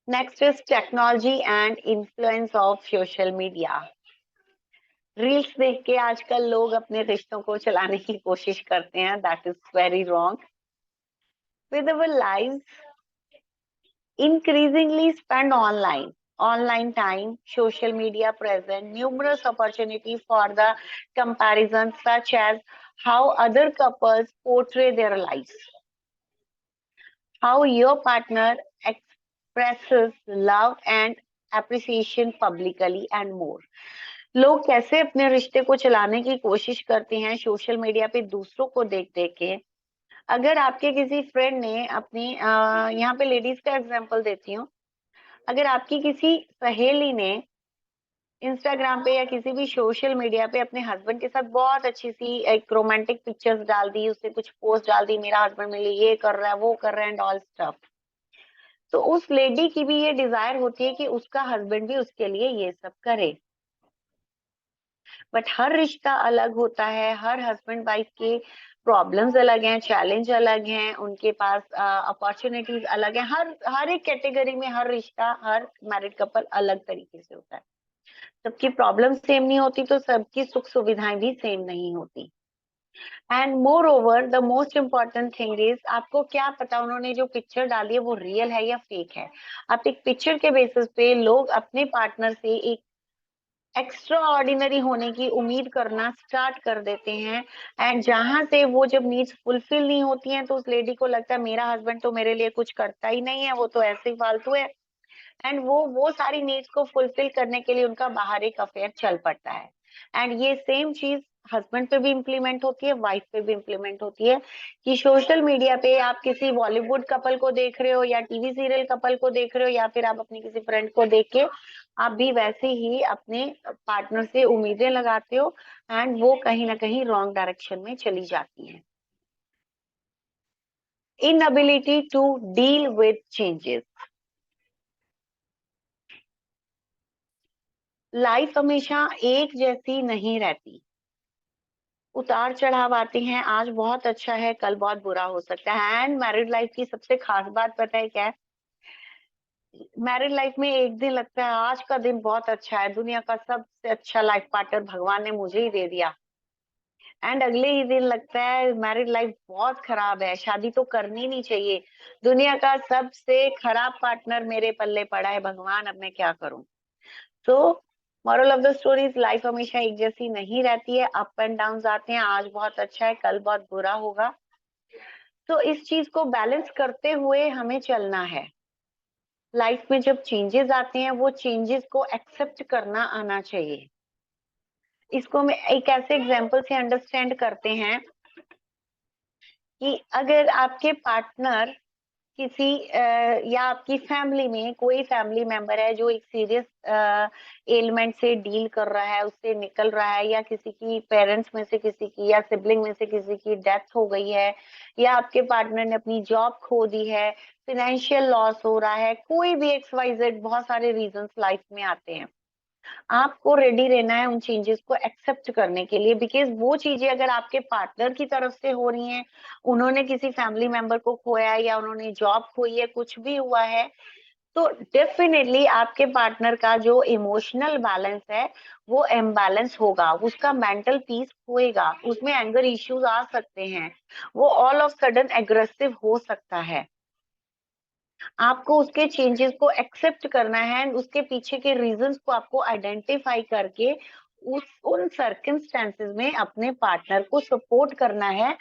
Next is technology and influence of social media. Reels देख के आजकल लोग अपने रिश्तों को चलाने की कोशिश करते हैं, that is very wrong. With our lives increasingly spent online time, social media present numerous opportunities for the comparison, such as how other couples portray their lives, how your partner expresses love and appreciation publicly and more। लोग कैसे अपने रिश्ते को चलाने की कोशिश करते हैं सोशल मीडिया पे दूसरों को देख देख के। अगर आपके किसी फ्रेंड ने अपनी यहाँ पे लेडीज का एग्जांपल देती हूँ, अगर आपकी किसी सहेली ने इंस्टाग्राम पे या किसी भी सोशल मीडिया पे अपने हस्बैंड के साथ बहुत अच्छी सी एक रोमांटिक पिक्चर्स डाल दी, उससे कुछ पोस्ट डाल दी, मेरा हस्बैंड मेरे लिए ये कर रहा है, वो कर रहा है एंड ऑल स्टफ, तो उस लेडी की भी ये डिजायर होती है कि उसका हस्बैंड भी उसके लिए ये सब करे। बट हर रिश्ता अलग होता है, हर हस्बैंड वाइफ के प्रॉब्लम्स अलग हैं, चैलेंज अलग हैं, उनके पास अपॉर्चुनिटीज अलग हैं। हर हर एक कैटेगरी में हर रिश्ता, हर मैरिड कपल अलग तरीके से होता है। सबकी प्रॉब्लम सेम नहीं होती, तो सबकी सुख सुविधाएं भी सेम नहीं होती। And more over the most important thing is, आपको क्या पता उन्होंने जो पिक्चर डाली है वो रियल है या फेक है। आप एक पिक्चर के बेसिस पे लोग अपने पार्टनर से एक एक्स्ट्रा ऑर्डिनरी होने की उम्मीद करना स्टार्ट कर देते हैं। एंड जहां से वो जब नीड्स फुलफिल नहीं होती हैं, तो उस लेडी को लगता है मेरा हस्बैंड तो मेरे लिए कुछ करता ही नहीं है, वो तो ऐसे ही फालतू है। एंड वो सारी नीड्स को फुलफिल करने के लिए उनका बाहर एक अफेयर चल पड़ता है। एंड ये सेम चीज हस्बैंड पे भी इम्प्लीमेंट होती है, वाइफ पे भी इम्प्लीमेंट होती है, कि सोशल मीडिया पे आप किसी बॉलीवुड कपल को देख रहे हो या टीवी सीरियल कपल को देख रहे हो, या फिर आप अपनी किसी फ्रेंड को देख के आप भी वैसे ही अपने पार्टनर से उम्मीदें लगाते हो, एंड वो कहीं ना कहीं रॉन्ग डायरेक्शन में चली जाती है। Inability to deal with changes. Life हमेशा एक जैसी नहीं रहती, उतार चढ़ाव आते हैं। आज बहुत अच्छा है, कल बहुत बुरा हो सकता है। एंड मैरिड लाइफ की सबसे खास बात पता है क्या है? मैरिड लाइफ में एक दिन लगता है आज का दिन बहुत अच्छा है, दुनिया का सबसे अच्छा लाइफ पार्टनर भगवान ने मुझे ही दे दिया। एंड अगले ही दिन लगता है मैरिड लाइफ बहुत खराब है, शादी तो करनी नहीं चाहिए, दुनिया का सबसे खराब पार्टनर मेरे पल्ले पड़ा है, भगवान अब मैं क्या करूं। तो moral of the story is, life हमेशा एक जैसी नहीं रहती है, अप एंड डाउन आते हैं, आज बहुत अच्छा है, कल बहुत बुरा होगा। तो इस चीज को बैलेंस करते हुए हमें चलना है। लाइफ में जब चेंजेस आते हैं, वो चेंजेस को एक्सेप्ट करना आना चाहिए। इसको मैं एक ऐसे एग्जांपल से अंडरस्टैंड करते हैं कि अगर आपके पार्टनर किसी या आपकी फैमिली में कोई फैमिली मेंबर है जो एक सीरियस एलिमेंट से डील कर रहा है, उससे निकल रहा है, या किसी की पेरेंट्स में से किसी की या सिबलिंग में से किसी की डेथ हो गई है, या आपके पार्टनर ने अपनी जॉब खो दी है, फिनेंशियल लॉस हो रहा है, कोई भी XYZ, बहुत सारे रीजंस लाइफ में आते हैं। आपको रेडी रहना है उन चेंजेस को एक्सेप्ट करने के लिए, बिकॉज वो चीजें अगर आपके पार्टनर की तरफ से हो रही हैं, उन्होंने किसी फैमिली मेंबर को खोया है या उन्होंने जॉब खोई है, कुछ भी हुआ है, तो डेफिनेटली आपके पार्टनर का जो इमोशनल बैलेंस है वो इम्बैलेंस होगा, उसका मेंटल पीस खोएगा, उसमें एंगर इश्यूज आ सकते हैं, वो ऑल ऑफ सडन एग्रेसिव हो सकता है। आपको उसके चेंजेस को एक्सेप्ट करना है, उसके पीछे के रीजंस को आपको आइडेंटिफाई करके उस उन सर्कमस्टेंसेस में अपने पार्टनर को सपोर्ट करना है।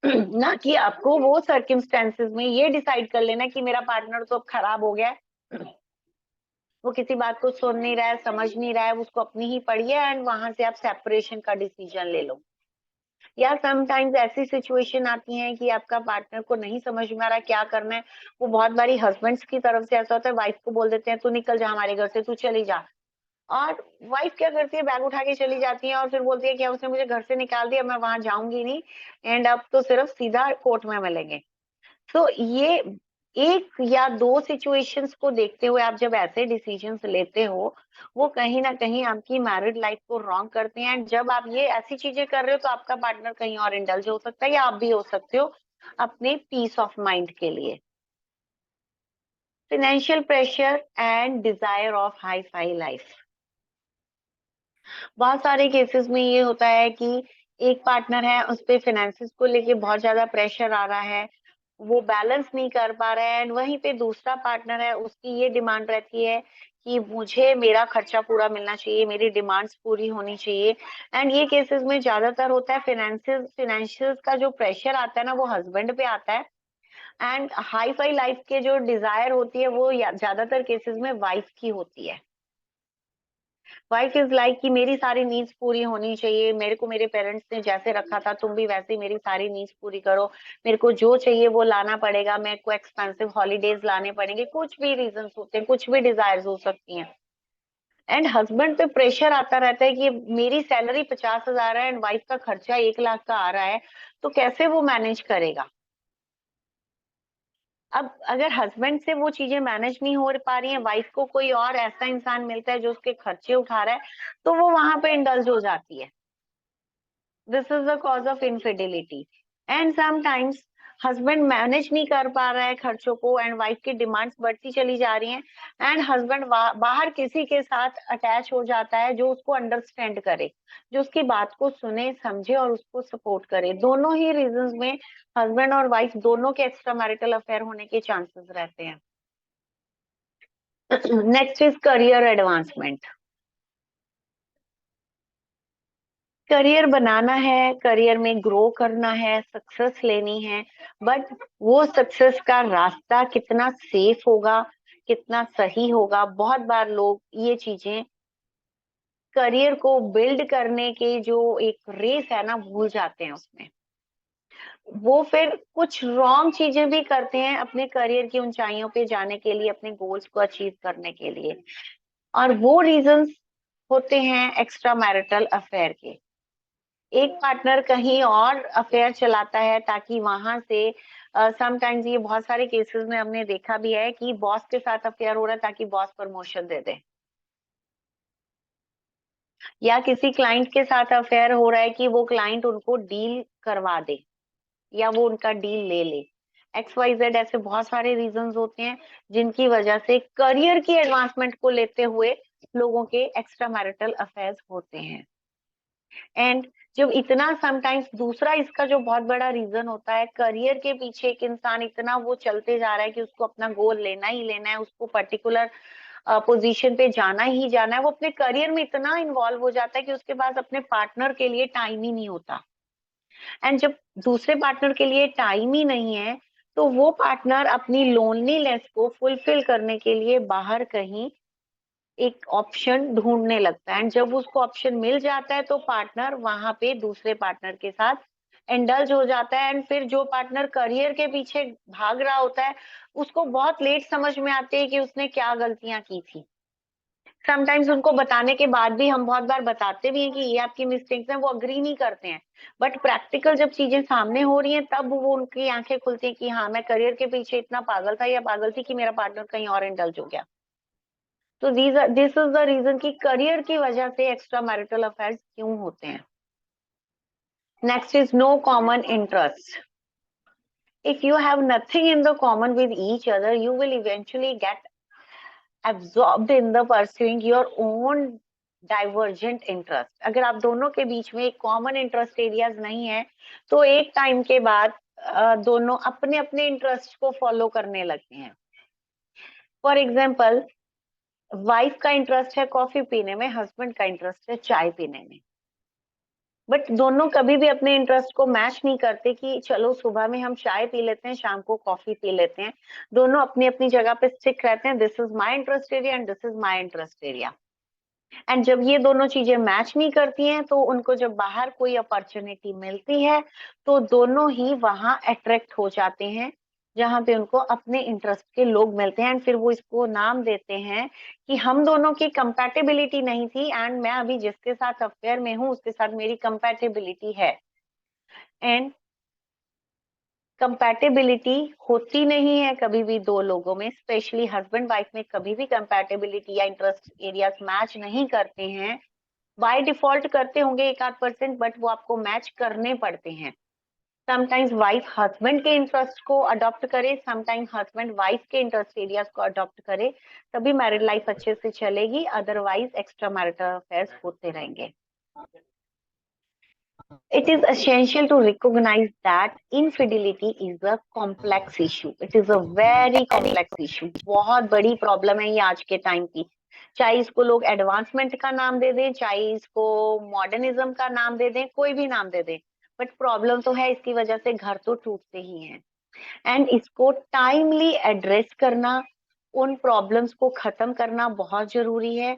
ना कि आपको वो सर्कमस्टेंसेस में ये डिसाइड कर लेना कि मेरा पार्टनर तो अब खराब हो गया है, वो किसी बात को सुन नहीं रहा है, समझ नहीं रहा है, उसको अपनी ही पड़ी है, एंड वहां से आप सेपरेशन का डिसीजन ले लो। या समटाइम्स ऐसी सिचुएशन आती है कि आपका पार्टनर को नहीं समझ में आ रहा क्या करना है। वो बहुत बारी हस्बैंड्स की तरफ से ऐसा होता है, वाइफ को बोल देते हैं तू निकल जा हमारे घर से, तू चली जा। और वाइफ क्या करती है, बैग उठा के चली जाती है और फिर बोलती है कि उसने मुझे घर से निकाल दिया, मैं वहां जाऊंगी नहीं, एंड अब तो सिर्फ सीधा कोर्ट में मिलेंगे। तो ये एक या दो सिचुएशंस को देखते हुए आप जब ऐसे डिसीजंस लेते हो, वो कहीं ना कहीं आपकी मैरिड लाइफ को रॉन्ग करते हैं। एंड जब आप ये ऐसी चीजें कर रहे हो, तो आपका पार्टनर कहीं और इंडल्ज हो सकता है, या आप भी हो सकते हो अपने पीस ऑफ माइंड के लिए। Financial pressure and desire of hi fi life. बहुत सारे केसेस में ये होता है कि एक पार्टनर है, उस पे फाइनेंसेस को लेके बहुत ज्यादा प्रेशर आ रहा है, वो बैलेंस नहीं कर पा रहा है, एंड वहीं पे दूसरा पार्टनर है, उसकी ये डिमांड रहती है कि मुझे मेरा खर्चा पूरा मिलना चाहिए, मेरी डिमांड्स पूरी होनी चाहिए। एंड ये केसेस में ज्यादातर होता है फाइनेंशियल का जो प्रेशर आता है ना, वो हस्बैंड पे आता है। एंड हाई फाई लाइफ के जो डिजायर होती है वो ज्यादातर केसेस में वाइफ की होती है। वाइफ इज लाइक कि मेरी सारी नीड्स पूरी होनी चाहिए, मेरे को मेरे पेरेंट्स ने जैसे रखा था तुम भी वैसे ही मेरी सारी नीड्स पूरी करो, मेरे को जो चाहिए वो लाना पड़ेगा, मेरे को एक्सपेंसिव हॉलीडेज लाने पड़ेंगे, कुछ भी रीजंस होते हैं, कुछ भी डिजायर्स हो सकती हैं। एंड हस्बैंड पे प्रेशर आता रहता है कि मेरी सैलरी 50,000 है एंड वाइफ का खर्चा 1 लाख का आ रहा है, तो कैसे वो मैनेज करेगा। अब अगर हस्बैंड से वो चीजें मैनेज नहीं हो पा रही हैं, वाइफ को कोई और ऐसा इंसान मिलता है जो उसके खर्चे उठा रहा है, तो वो वहां पे इंडल्ज हो जाती है। This is the cause of infidelity. And sometimes husband manage नहीं कर पा रहा है खर्चों को, एंड वाइफ की डिमांड्स बढ़ती चली जा रही हैं, एंड हस्बैंड बाहर किसी के साथ अटैच हो जाता है जो उसको अंडरस्टैंड करे, जो उसकी बात को सुने समझे और उसको सपोर्ट करे। दोनों ही रीजंस में हस्बैंड और वाइफ दोनों के एक्स्ट्रा मैरिटल अफेयर होने के चांसेस रहते हैं। Next is career advancement. Career बनाना है, करियर में ग्रो करना है, सक्सेस लेनी है, बट वो सक्सेस का रास्ता कितना सेफ होगा, कितना सही होगा, बहुत बार लोग ये चीजें करियर को बिल्ड करने के जो एक रेस है ना, भूल जाते हैं उसमें। वो फिर कुछ रॉन्ग चीजें भी करते हैं अपने करियर की ऊंचाइयों पे जाने के लिए, अपने गोल्स को अचीव करने के लिए, और वो रीजंस होते हैं एक्स्ट्रा मैरिटल अफेयर के। एक पार्टनर कहीं और अफेयर चलाता है ताकि वहां से समटाइम्स ये बहुत सारे केसेस में हमने देखा भी है कि बॉस के साथ अफेयर हो रहा है ताकि बॉस प्रमोशन दे दे, या किसी क्लाइंट के साथ अफेयर हो रहा है कि वो क्लाइंट उनको डील करवा दे या वो उनका डील ले ले। XYZ ऐसे बहुत सारे रीजंस होते हैं जिनकी वजह से करियर की एडवांसमेंट को लेते हुए लोगों के एक्स्ट्रा मैरिटल अफेयर्स होते हैं। एंड जब इतना समटाइम्स दूसरा इसका जो बहुत बड़ा रीजन होता है, करियर के पीछे एक इंसान इतना वो चलते जा रहा है कि उसको अपना गोल लेना ही लेना है, उसको पर्टिकुलर पोजीशन पे जाना ही जाना है, वो अपने करियर में इतना इन्वॉल्व हो जाता है कि उसके पास अपने पार्टनर के लिए टाइम ही नहीं होता। एंड जब दूसरे पार्टनर के लिए टाइम ही नहीं है, तो वो पार्टनर अपनी लोनलीनेस को फुलफिल करने के लिए बाहर कहीं एक ऑप्शन ढूंढने लगता है, एंड जब उसको ऑप्शन मिल जाता है तो पार्टनर वहां पे दूसरे पार्टनर के साथ इंडल्ज हो जाता है। एंड फिर जो पार्टनर करियर के पीछे भाग रहा होता है, उसको बहुत लेट समझ में आती है कि उसने क्या गलतियां की थी। समटाइम्स उनको बताने के बाद भी, हम बहुत बार बताते भी हैं कि ये आपकी मिस्टेक्स हैं, वो अग्री नहीं करते हैं, बट प्रैक्टिकल जब चीजें सामने हो रही हैं तब वो उनकी आंखें खुलती हैं कि हाँ, मैं करियर के पीछे इतना पागल था या पागल थी कि मेरा पार्टनर कहीं और इंडल्ज हो गया। तो दिस इज द रीजन कि करियर की वजह से एक्स्ट्रा मैरिटल अफेयर्स क्यों होते हैं। Next is no common interest. If you have nothing in the common with each other, you will eventually get absorbed in the pursuing your own divergent interest। अगर आप दोनों के बीच में एक कॉमन इंटरेस्ट एरियाज नहीं है, तो एक टाइम के बाद दोनों अपने अपने इंटरेस्ट को फॉलो करने लगते हैं। फॉर एग्जाम्पल, वाइफ का इंटरेस्ट है कॉफी पीने में, हस्बैंड का इंटरेस्ट है चाय पीने में, बट दोनों कभी भी अपने इंटरेस्ट को मैच नहीं करते कि चलो सुबह में हम चाय पी लेते हैं, शाम को कॉफी पी लेते हैं। दोनों अपनी अपनी जगह पे स्टिक रहते हैं, this is my interest area and this is my interest area. And जब ये दोनों चीजें मैच नहीं करती हैं, तो उनको जब बाहर कोई अपॉर्चुनिटी मिलती है, तो दोनों ही वहां अट्रैक्ट हो जाते हैं जहां पे उनको अपने इंटरेस्ट के लोग मिलते हैं। एंड फिर वो इसको नाम देते हैं कि हम दोनों की कंपैटिबिलिटी नहीं थी, एंड मैं अभी जिसके साथ अफेयर में हूँ उसके साथ मेरी कंपैटिबिलिटी है। एंड कंपैटिबिलिटी होती नहीं है कभी भी दो लोगों में, स्पेशली हस्बैंड वाइफ में कभी भी कंपैटिबिलिटी या इंटरेस्ट एरियाज मैच नहीं करते हैं। बाय डिफॉल्ट करते होंगे 1-8%, बट वो आपको मैच करने पड़ते हैं। समटाइम्स वाइफ हस्बैंड के इंटरेस्ट को अडॉप्ट करे, समटाइम्स हस्बैंड वाइफ के इंटरेस्ट एरियाज को अडॉप्ट करे, तभी मैरिड लाइफ अच्छे से चलेगी, अदरवाइज एक्स्ट्रा मैरिटल अफेयर्स होते रहेंगे। It is essential to recognize that infidelity is a complex issue. It is a very complex issue. बहुत बड़ी प्रॉब्लम है ये आज के टाइम की। चाहे इसको लोग एडवांसमेंट का नाम दे दें, चाहे इसको मॉडर्निज्म का नाम दे दें, कोई भी नाम दे दें, बट प्रॉब्लम तो है, इसकी वजह से घर तो टूटते ही हैं। एंड इसको टाइमली एड्रेस करना, उन प्रॉब्लम्स को खत्म करना बहुत जरूरी है।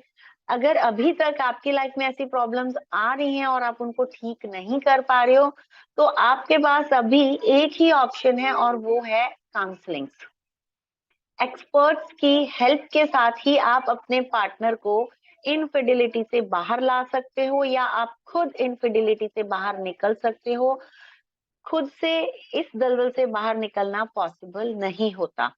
अगर अभी तक आपकी लाइफ में ऐसी प्रॉब्लम्स आ रही हैं और आप उनको ठीक नहीं कर पा रहे हो, तो आपके पास अभी एक ही ऑप्शन है और वो है काउंसलिंग। एक्सपर्ट्स की हेल्प के साथ ही आप अपने पार्टनर को इनफिडिलिटी से बाहर ला सकते हो, या आप खुद इनफिडिलिटी से बाहर निकल सकते हो। खुद से इस दलदल से बाहर निकलना पॉसिबल नहीं होता,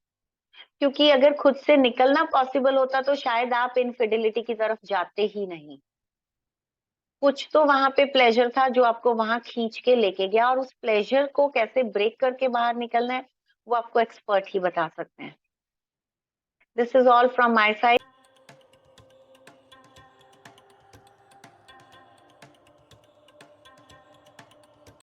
क्योंकि अगर खुद से निकलना पॉसिबल होता तो शायद आप इनफिडिलिटी की तरफ जाते ही नहीं। कुछ तो वहां पे प्लेजर था जो आपको वहां खींच के लेके गया, और उस प्लेजर को कैसे ब्रेक करके बाहर निकलना है वो आपको एक्सपर्ट ही बता सकते हैं। This is all from my side.